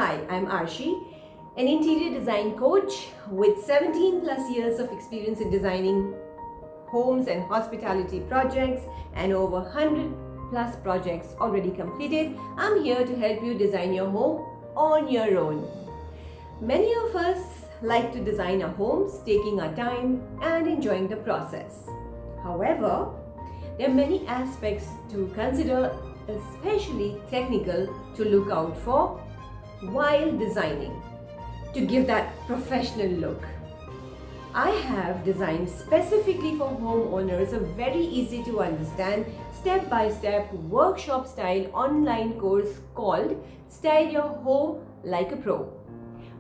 Hi, I'm Arrshie, an interior design coach with 17 plus years of experience in designing homes and hospitality projects and over 100 plus projects already completed. I'm here to help you design your home on your own. Many of us like to design our homes, taking our time and enjoying the process. However, there are many aspects to consider, especially technical, to look out for while designing to give that professional look. I have designed specifically for homeowners a very easy to understand step-by-step workshop style online course called Style Your Home Like a Pro.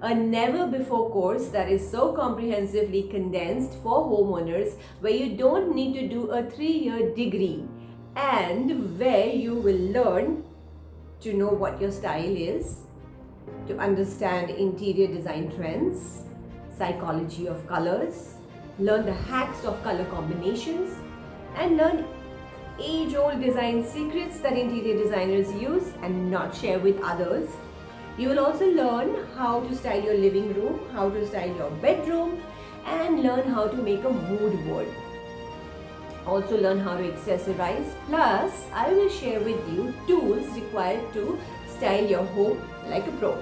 A never before course that is so comprehensively condensed for homeowners, where you don't need to do a 3-year degree and where you will learn to know what your style is, to understand interior design trends, psychology of colors, learn the hacks of color combinations, and learn age-old design secrets that interior designers use and not share with others. You will also learn how to style your living room, how to style your bedroom, and learn how to make a mood board. Also learn how to accessorize. Plus, I will share with you tools required to style your home like a pro.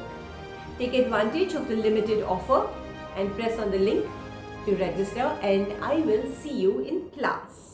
Take advantage of the limited offer and press on the link to register, and I will see you in class.